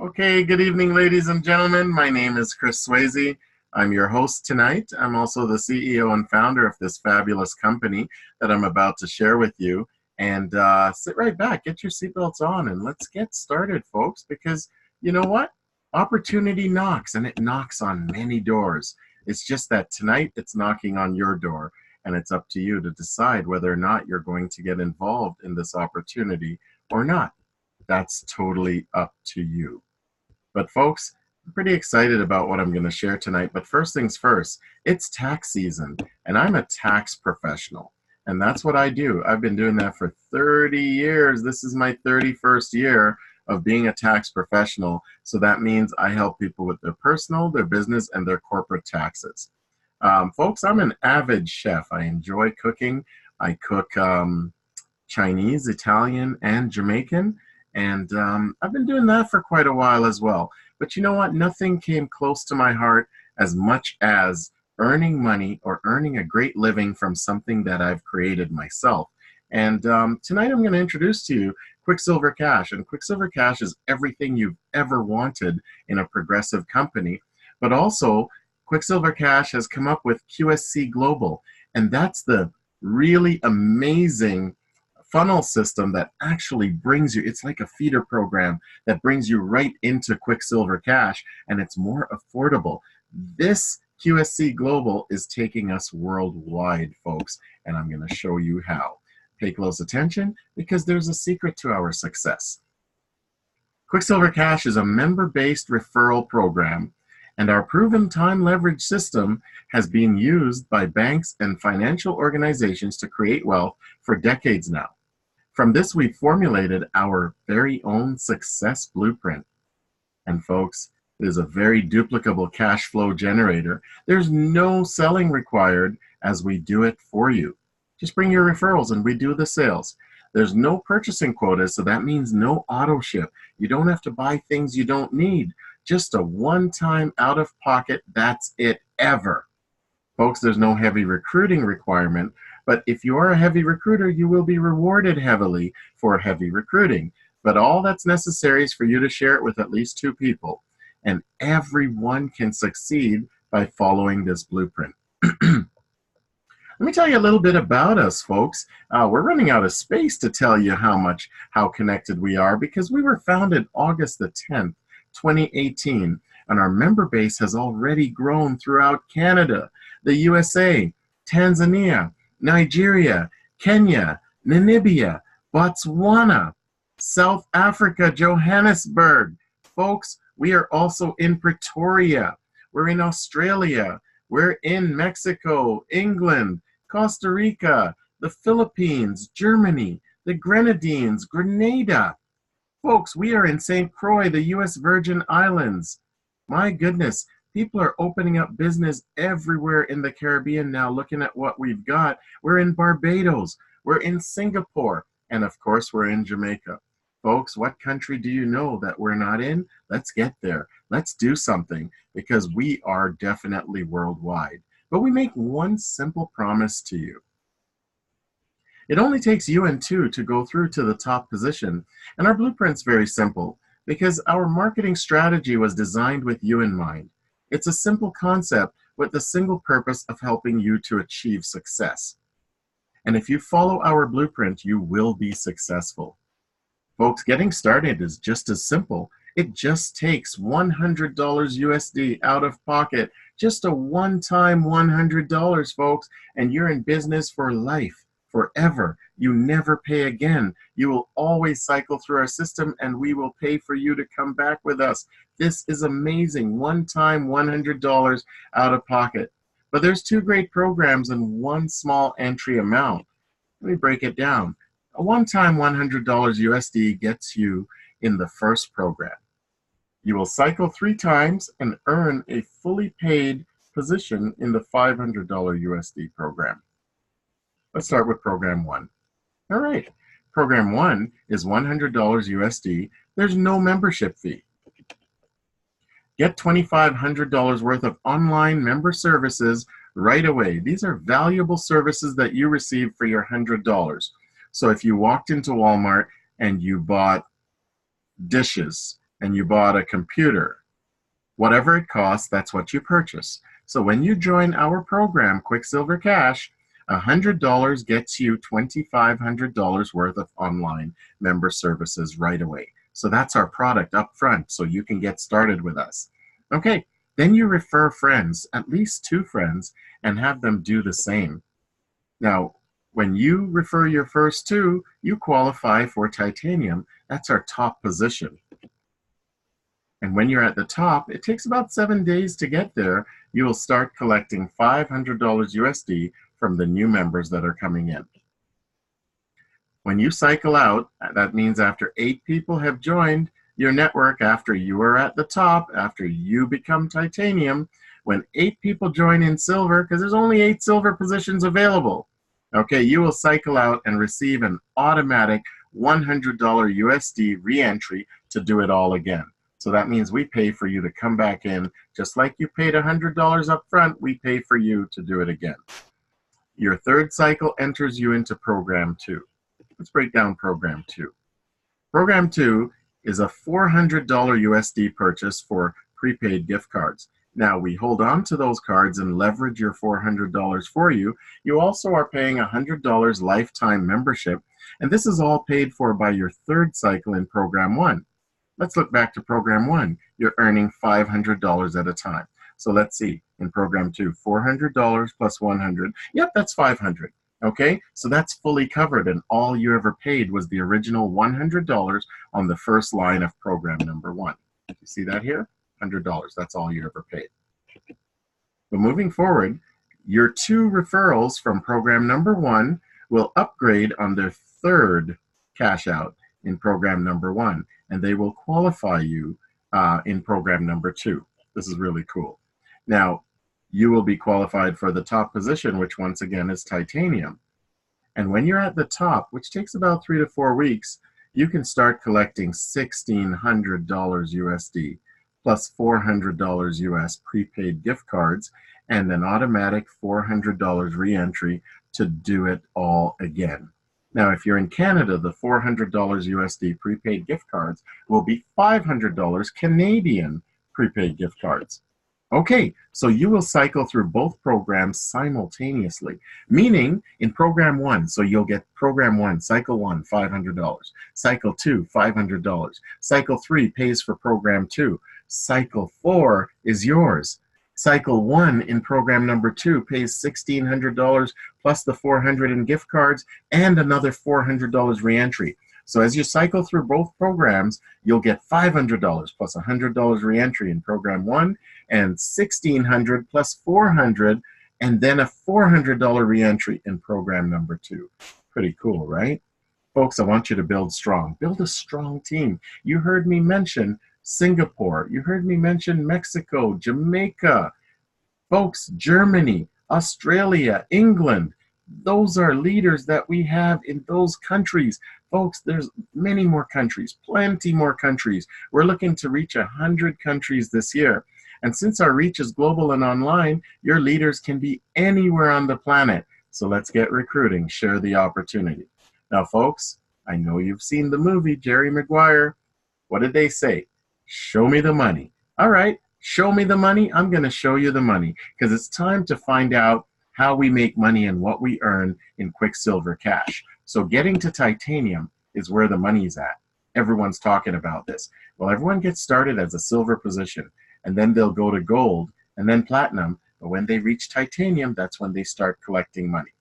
Okay, good evening, ladies and gentlemen. My name is Chris Swayze. I'm your host tonight. I'm also the CEO and founder of this fabulous company that I'm about to share with you. And sit right back, get your seatbelts on, and let's get started, folks, because you know what? Opportunity knocks, and it knocks on many doors. It's just that tonight it's knocking on your door, and it's up to you to decide whether or not you're going to get involved in this opportunity or not. That's totally up to you. But folks, I'm pretty excited about what I'm going to share tonight. But first things first, it's tax season, and I'm a tax professional. And that's what I do. I've been doing that for 30 years. This is my 31st year of being a tax professional. So that means I help people with their personal, their business, and their corporate taxes. Folks, I'm an avid chef. I enjoy cooking. I cook Chinese, Italian, and Jamaican. And I've been doing that for quite a while as well. But you know what? Nothing came close to my heart as much as earning money or earning a great living from something that I've created myself. And tonight I'm going to introduce to you Quicksilver Cash. And Quicksilver Cash is everything you've ever wanted in a progressive company. But also, Quicksilver Cash has come up with QSC Global. And that's the really amazing funnel system that actually brings you, it's like a feeder program that brings you right into Quicksilver Cash, and it's more affordable. This QSC Global is taking us worldwide, folks, and I'm going to show you how. Pay close attention because there's a secret to our success. Quicksilver Cash is a member-based referral program, and our proven time leverage system has been used by banks and financial organizations to create wealth for decades now. From this, we've formulated our very own success blueprint. And folks, it is a very duplicable cash flow generator. There's no selling required as we do it for you. Just bring your referrals and we do the sales. There's no purchasing quotas, so that means no auto ship. You don't have to buy things you don't need. Just a one-time out-of-pocket, that's it ever. Folks, there's no heavy recruiting requirement, but if you are a heavy recruiter, you will be rewarded heavily for heavy recruiting. But all that's necessary is for you to share it with at least 2 people, and everyone can succeed by following this blueprint. Let me tell you a little bit about us, folks. We're running out of space to tell you how connected we are because we were founded August the 10th, 2018, and our member base has already grown throughout Canada, the USA, Tanzania, Nigeria, Kenya, Namibia, Botswana, South Africa, Johannesburg. Folks, we are also in Pretoria. We're in Australia. We're in Mexico, England, Costa Rica, the Philippines, Germany, the Grenadines, Grenada. Folks, we are in St. Croix, the U.S. Virgin Islands. My goodness, people are opening up business everywhere in the Caribbean now, looking at what we've got. We're in Barbados, we're in Singapore, and of course, we're in Jamaica. Folks, what country do you know that we're not in? Let's get there. Let's do something because we are definitely worldwide. But we make one simple promise to you. It only takes you and 2 to go through to the top position, and our blueprint's very simple because our marketing strategy was designed with you in mind. It's a simple concept with the single purpose of helping you to achieve success. And if you follow our blueprint, you will be successful. Folks, getting started is just as simple. It just takes $100 USD out of pocket, just a one-time $100, folks, and you're in business for life. Forever. You never pay again. You will always cycle through our system and we will pay for you to come back with us. This is amazing. One time, $100 out of pocket. But there's 2 great programs and 1 small entry amount. Let me break it down. A one-time $100 USD gets you in the first program. You will cycle 3 times and earn a fully paid position in the $500 USD program. Let's start with program 1. All right, program 1 is $100 USD. There's no membership fee. Get $2,500 worth of online member services right away. These are valuable services that you receive for your $100. So if you walked into Walmart and you bought dishes, and you bought a computer. Whatever it costs, that's what you purchase. So when you join our program, Quicksilver Cash, $100 gets you $2,500 worth of online member services right away. So that's our product up front, so you can get started with us. Okay, then you refer friends, at least 2 friends, and have them do the same. Now, when you refer your first 2, you qualify for titanium. That's our top position. And when you're at the top, it takes about 7 days to get there. You will start collecting $500 USD from the new members that are coming in. When you cycle out, that means after 8 people have joined your network, after you are at the top, after you become titanium, when 8 people join in silver, because there's only 8 silver positions available, okay, you will cycle out and receive an automatic $100 USD re-entry to do it all again. So that means we pay for you to come back in. Just like you paid $100 up front, we pay for you to do it again. Your 3rd cycle enters you into Program 2. Let's break down Program 2. Program 2 is a $400 USD purchase for prepaid gift cards. Now, we hold on to those cards and leverage your $400 for you. You also are paying $100 lifetime membership, and this is all paid for by your 3rd cycle in Program 1. Let's look back to Program 1. You're earning $500 at a time. So let's see, in Program 2, $400 plus 100. Yep, that's 500. Okay, so that's fully covered, and all you ever paid was the original $100 on the first line of Program number 1. You see that here? $100, that's all you ever paid. But moving forward, your 2 referrals from Program number 1 will upgrade on their 3rd cash out in Program number 1, and they will qualify you in Program number 2. This is really cool. Now, you will be qualified for the top position, which once again is titanium. And when you're at the top, which takes about 3 to 4 weeks, you can start collecting $1,600 USD plus $400 US prepaid gift cards and an automatic $400 re-entry to do it all again. Now, if you're in Canada, the $400 USD prepaid gift cards will be $500 Canadian prepaid gift cards. Okay, so you will cycle through both programs simultaneously, meaning in Program 1, so you'll get Program 1, Cycle 1, $500, Cycle 2, $500, Cycle 3 pays for Program 2, Cycle 4 is yours. Cycle 1 in Program number 2 pays $1,600 plus the $400 in gift cards and another $400 re-entry. So as you cycle through both programs, you'll get $500 plus $100 re-entry in Program 1 and $1,600 plus $400 and then a $400 re-entry in Program number 2. Pretty cool, right? Folks, I want you to build strong. Build a strong team. You heard me mention Singapore. You heard me mention Mexico, Jamaica. Folks, Germany, Australia, England. Those are leaders that we have in those countries. Folks, there's many more countries, plenty more countries. We're looking to reach 100 countries this year. And since our reach is global and online, your leaders can be anywhere on the planet. So let's get recruiting. Share the opportunity. Now, folks, I know you've seen the movie Jerry Maguire. What did they say? Show me the money. All right, show me the money. I'm going to show you the money because it's time to find out how we make money and what we earn in Quicksilver Cash. So getting to titanium is where the money's at. Everyone's talking about this. Well, everyone gets started as a silver position, and then they'll go to gold, and then platinum. But when they reach titanium, that's when they start collecting money.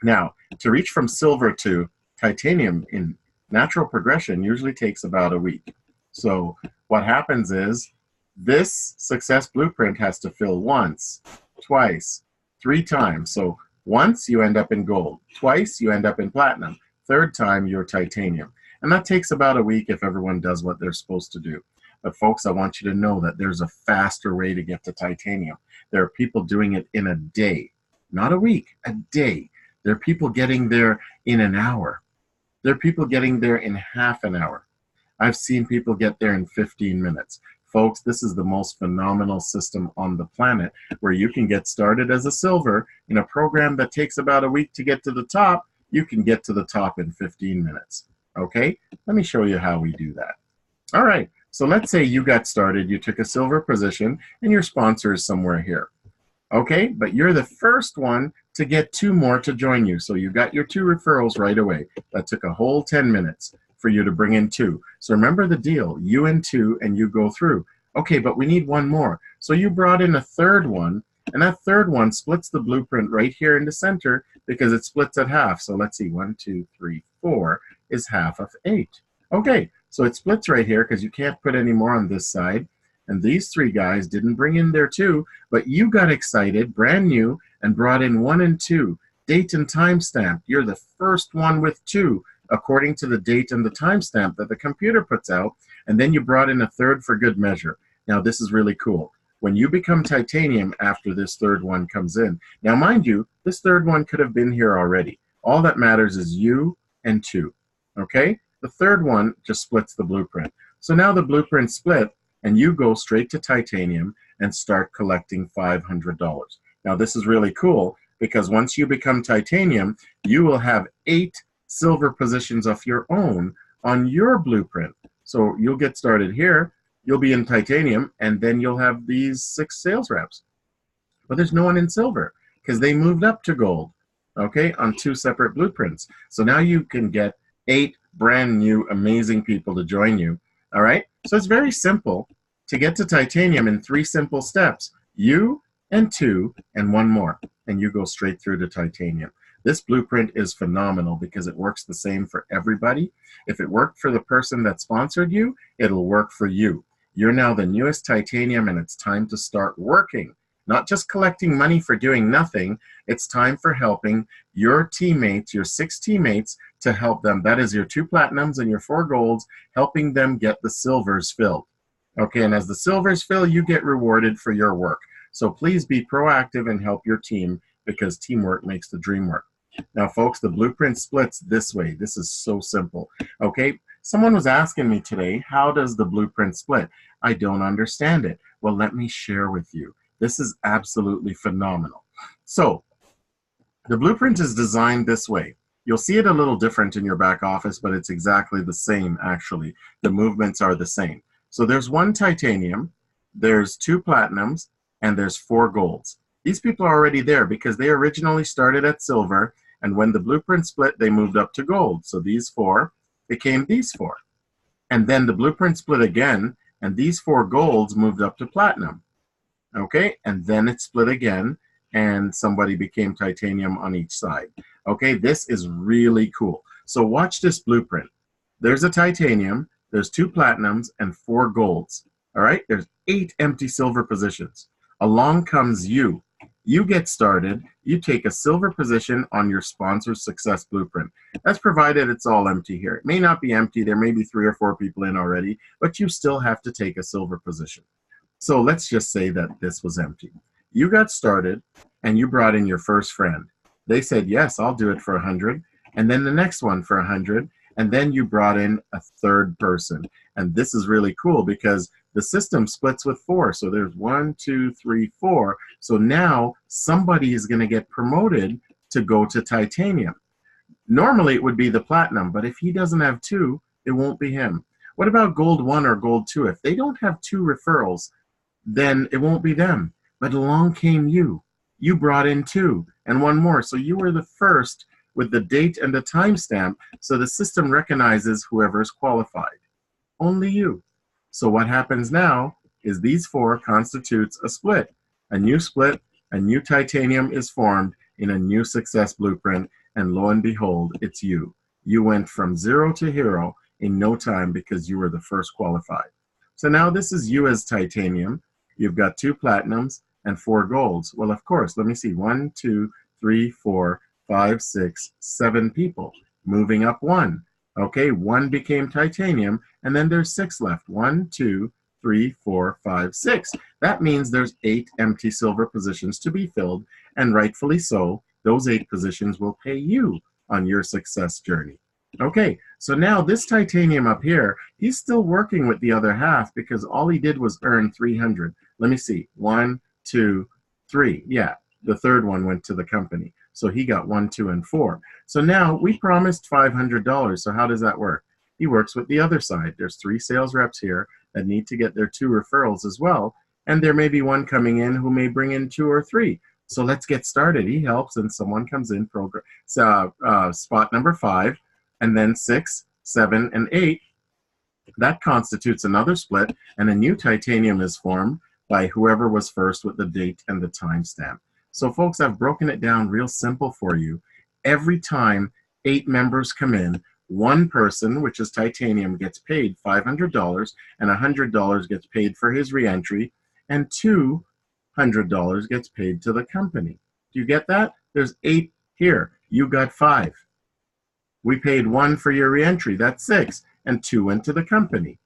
Now, to reach from silver to titanium in natural progression usually takes about a week. So what happens is this success blueprint has to fill once, twice, 3 times. So once you end up in gold, twice you end up in platinum, 3rd time you're titanium. And that takes about a week if everyone does what they're supposed to do. But folks, I want you to know that there's a faster way to get to titanium. There are people doing it in a day, not a week, a day. There are people getting there in an hour. There are people getting there in half an hour. I've seen people get there in 15 minutes. Folks, this is the most phenomenal system on the planet where you can get started as a silver in a program that takes about a week to get to the top. You can get to the top in 15 minutes. Okay, let me show you how we do that. All right, So let's say you got started, you took a silver position, and your sponsor is somewhere here. Okay, but you're the first one to get 2 more to join you. So you got your 2 referrals right away. That took a whole 10 minutes for you to bring in 2. So remember the deal, you and 2 and you go through. Okay, but we need 1 more. So you brought in a 3rd one, and that 3rd one splits the blueprint right here in the center because it splits at half. So let's see, 1, 2, 3, 4 is half of 8. Okay, so it splits right here because you can't put any more on this side. And these 3 guys didn't bring in their 2, but you got excited, brand new, and brought in 1 and 2. Date and timestamp. You're the first one with 2, according to the date and the timestamp that the computer puts out. And then you brought in a 3rd for good measure. Now, this is really cool. When you become titanium after this 3rd one comes in. Now, mind you, this 3rd one could have been here already. All that matters is you and 2. Okay? The 3rd one just splits the blueprint. So now the blueprint split, and you go straight to titanium and start collecting $500. Now this is really cool because once you become titanium, you will have 8 silver positions of your own on your blueprint. So you'll get started here, you'll be in titanium, and then you'll have these 6 sales reps. But there's no one in silver because they moved up to gold, okay, on 2 separate blueprints. So now you can get 8 brand new amazing people to join you. All right, so it's very simple to get to titanium in 3 simple steps. You and 2 and 1 more, and you go straight through to titanium. This blueprint is phenomenal because it works the same for everybody. If it worked for the person that sponsored you, it'll work for you. You're now the newest titanium, and it's time to start working. Not just collecting money for doing nothing, it's time for helping your teammates, your 6 teammates, to help them. That is your 2 platinums and your 4 golds, helping them get the silvers filled. Okay, and as the silvers fill, you get rewarded for your work. So please be proactive and help your team because teamwork makes the dream work. Now, folks, the blueprint splits this way. This is so simple. Okay, someone was asking me today, how does the blueprint split? I don't understand it. Well, let me share with you. This is absolutely phenomenal. So the blueprint is designed this way. You'll see it a little different in your back office, but it's exactly the same, actually. The movements are the same. So there's 1 titanium, there's 2 platinums, and there's 4 golds. These people are already there because they originally started at silver, and when the blueprint split, they moved up to gold. So these 4 became these 4. And then the blueprint split again, and these 4 golds moved up to platinum. Okay, and then it split again, and somebody became titanium on each side. Okay, this is really cool. So watch this blueprint. There's a titanium, there's 2 platinums, and 4 golds. All right, there's 8 empty silver positions. Along comes you. You get started, you take a silver position on your sponsor's success blueprint. That's provided it's all empty here. It may not be empty, there may be 3 or 4 people in already, but you still have to take a silver position. So let's just say that this was empty. You got started and you brought in your first friend. They said, yes, I'll do it for 100. And then the next one for 100. And then you brought in a 3rd person. And this is really cool because the system splits with 4. So there's 1, 2, 3, 4. So now somebody is going to get promoted to go to titanium. Normally it would be the platinum, but if he doesn't have 2, it won't be him. What about gold 1 or gold 2? If they don't have 2 referrals, then it won't be them. But along came you. You brought in 2 and 1 more. So you were the first with the date and the timestamp, so the system recognizes whoever is qualified. Only you. So what happens now is these 4 constitutes a split. A new split, a new titanium is formed in a new success blueprint, and lo and behold, it's you. You went from 0 to hero in no time because you were the first qualified. So now this is you as titanium. You've got 2 platinums and 4 golds. Well, of course, let me see. 1, 2, 3, 4, 5, 6, 7 people. Moving up 1. Okay, 1 became titanium, and then there's 6 left. 1, 2, 3, 4, 5, 6. That means there's 8 empty silver positions to be filled, and rightfully so, those 8 positions will pay you on your success journey. Okay, so now this titanium up here, he's still working with the other half because all he did was earn 300. Let me see, 1, 2, 3. Yeah, the 3rd one went to the company. So he got 1, 2, and 4. So now we promised $500. So how does that work? He works with the other side. There's 3 sales reps here. that need to get their 2 referrals as well. And there may be one coming in who may bring in 2 or 3. So let's get started. He helps, and someone comes in, spot number 5, and then 6, 7, and 8. That constitutes another split, and a new titanium is formed by whoever was first with the date and the timestamp. So folks, I've broken it down real simple for you. Every time 8 members come in, one person, which is titanium, gets paid $500, and $100 gets paid for his reentry, and $200 gets paid to the company. Do you get that? There's 8 here. You got 5. We paid 1 for your reentry. That's 6. And 2 went to the company.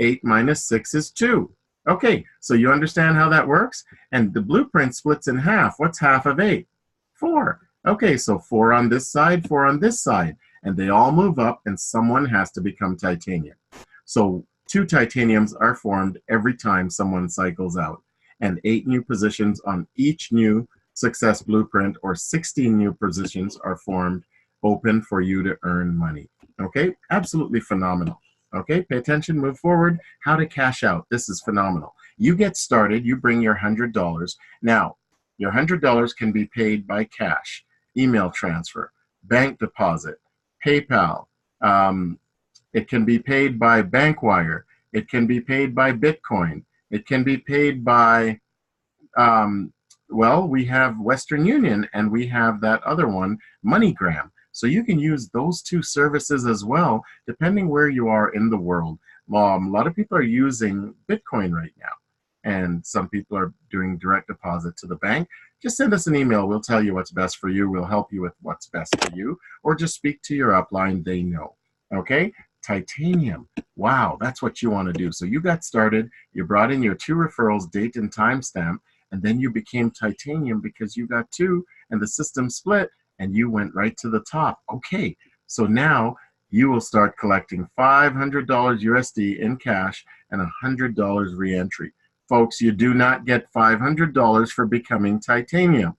8 minus 6 is 2. Okay, so you understand how that works? And the blueprint splits in half. What's half of 8? 4. Okay, so 4 on this side, 4 on this side. And they all move up, and someone has to become titanium. So 2 titaniums are formed every time someone cycles out. And 8 new positions on each new success blueprint, or 16 new positions, are formed open for you to earn money. Okay, absolutely phenomenal. Okay, pay attention, move forward. How to cash out. This is phenomenal. You get started, you bring your $100. Now, your $100 can be paid by cash, email transfer, bank deposit, PayPal. It can be paid by bank wire. It can be paid by Bitcoin. It can be paid by, well, we have Western Union, and we have that other one, MoneyGram. So you can use those 2 services as well, depending where you are in the world. A lot of people are using Bitcoin right now, and some people are doing direct deposit to the bank. Just send us an email. We'll tell you what's best for you. We'll help you with what's best for you, or just speak to your upline. They know. Okay? Titanium. Wow, that's what you want to do. So you got started. You brought in your 2 referrals, date and timestamp, and then you became titanium because you got 2, and the system split, and you went right to the top. Okay, so now you will start collecting $500 USD in cash and $100 reentry. Folks, you do not get $500 for becoming titanium.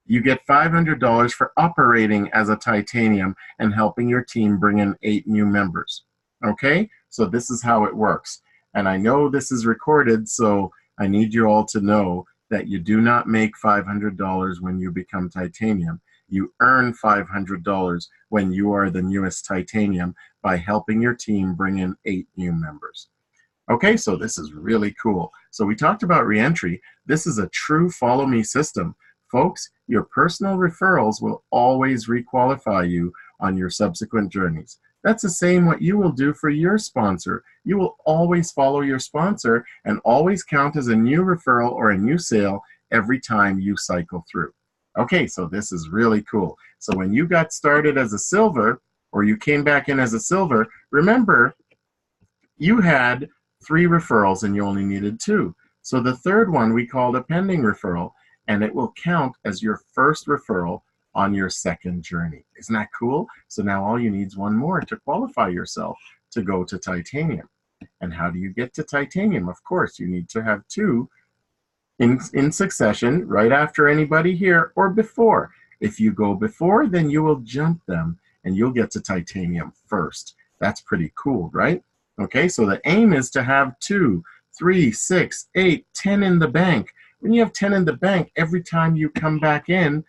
You get $500 for operating as a titanium and helping your team bring in 8 new members. Okay, so this is how it works. And I know this is recorded, so I need you all to know that you do not make $500 when you become titanium. You earn $500 when you are the newest titanium by helping your team bring in 8 new members. Okay, so this is really cool. So we talked about reentry. This is a true follow me system. Folks, your personal referrals will always requalify you on your subsequent journeys. That's the same what you will do for your sponsor. You will always follow your sponsor and always count as a new referral or a new sale every time you cycle through. Okay, so this is really cool. So when you got started as a silver, or you came back in as a silver, remember, you had 3 referrals and you only needed 2. So the third one we called a pending referral, and it will count as your first referral on your second journey. Isn't that cool? So now all you need is 1 more to qualify yourself to go to titanium. And how do you get to titanium? Of course, you need to have 2 in succession, right after anybody here, or before. If you go before, then you will jump them and you'll get to titanium first. That's pretty cool, right? Okay, so the aim is to have 2, 3, 6, 8, 10 in the bank. When you have 10 in the bank, every time you come back in,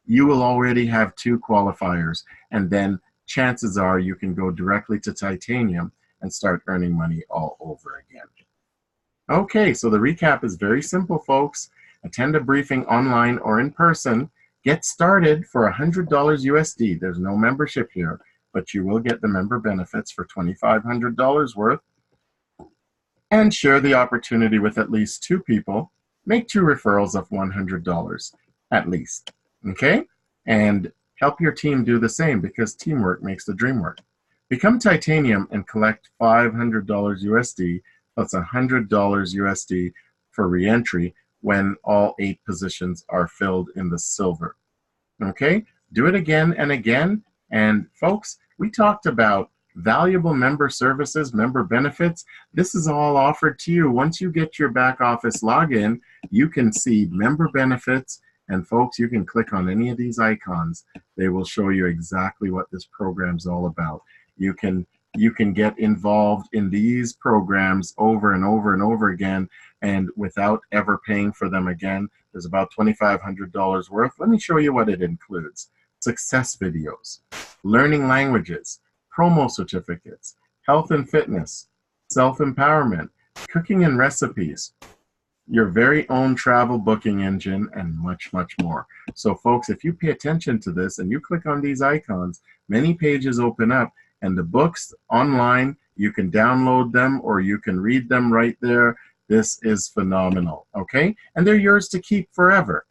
you will already have 2 qualifiers, and then chances are you can go directly to titanium and start earning money all over again. Okay, so the recap is very simple, folks. Attend a briefing online or in person. Get started for $100 USD. There's no membership here, but you will get the member benefits for $2,500 worth. And share the opportunity with at least 2 people. Make 2 referrals of $100 at least. Okay? And help your team do the same, because teamwork makes the dream work. Become titanium and collect $500 USD plus $100 USD for reentry when all 8 positions are filled in the silver. Okay? Do it again and again. And folks, we talked about valuable member services, member benefits. This is all offered to you. Once you get your back office login, you can see member benefits. And folks, you can click on any of these icons. They will show you exactly what this program's all about. You can you can get involved in these programs over and over and over again, and without ever paying for them again. There's about $2,500 worth. Let me show you what it includes. Success videos, learning languages, promo certificates, health and fitness, self-empowerment, cooking and recipes, your very own travel booking engine, and much, much more. So folks, if you pay attention to this and you click on these icons, many pages open up, and the books online, you can download them or you can read them right there. This is phenomenal, okay? And they're yours to keep forever.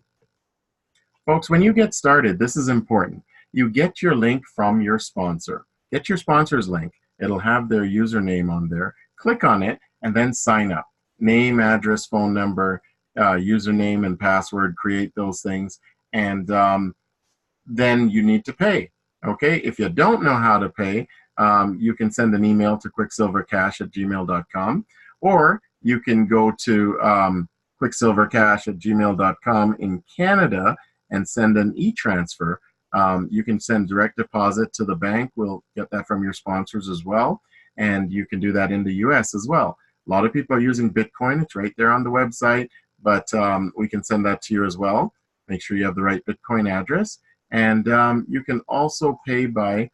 Folks, when you get started, this is important. You get your link from your sponsor. Get your sponsor's link. It'll have their username on there. Click on it and then sign up. Name, address, phone number, username and password, create those things, and then you need to pay. Okay, if you don't know how to pay, you can send an email to quicksilvercash@gmail.com, or you can go to quicksilvercash@gmail.com in Canada and send an e-transfer. You can send direct deposit to the bank. We'll get that from your sponsors as well, and you can do that in the US as well. A lot of people are using Bitcoin. It's right there on the website, but we can send that to you as well. Make sure you have the right Bitcoin address. And you can also pay by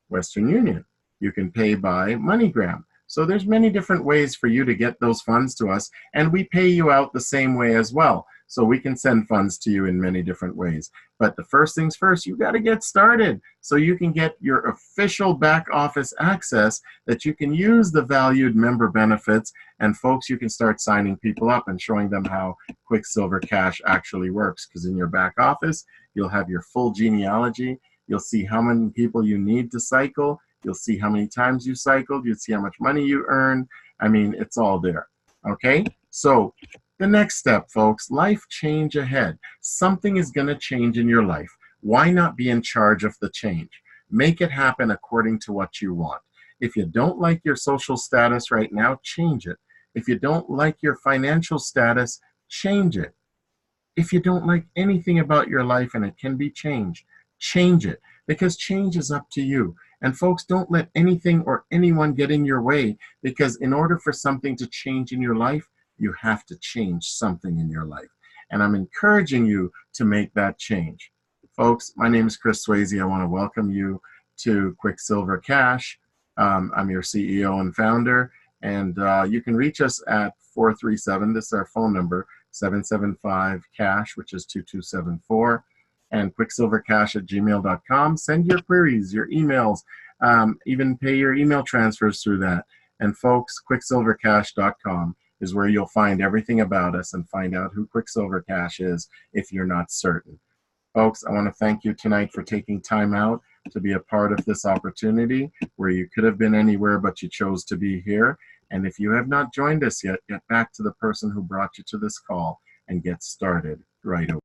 Western Union. You can pay by MoneyGram. So there's many different ways for you to get those funds to us, and we pay you out the same way as well. So we can send funds to you in many different ways. But the first things first, you got to get started so you can get your official back office access, that you can use the valued member benefits, and folks, you can start signing people up and showing them how Quicksilver Cash actually works. Because in your back office, you'll have your full genealogy. You'll see how many people you need to cycle. You'll see how many times you cycled. You'll see how much money you earn. I mean, it's all there. Okay? So the next step, folks, life change ahead. Something is going to change in your life. Why not be in charge of the change? Make it happen according to what you want. If you don't like your social status right now, change it. If you don't like your financial status, change it. If you don't like anything about your life and it can be changed, change it, because change is up to you. And folks, don't let anything or anyone get in your way, because in order for something to change in your life, you have to change something in your life. And I'm encouraging you to make that change. Folks, my name is Chris Swayze. I want to welcome you to Quicksilver Cash. I'm your CEO and founder, and you can reach us at 437, this is our phone number, 775-CASH, which is 2274, and quicksilvercash@gmail.com. Send your queries, your emails, even pay your email transfers through that. And folks, quicksilvercash.com is where you'll find everything about us and find out who Quicksilver Cash is if you're not certain. Folks, I want to thank you tonight for taking time out to be a part of this opportunity where you could have been anywhere, but you chose to be here. And if you have not joined us yet, get back to the person who brought you to this call and get started right away.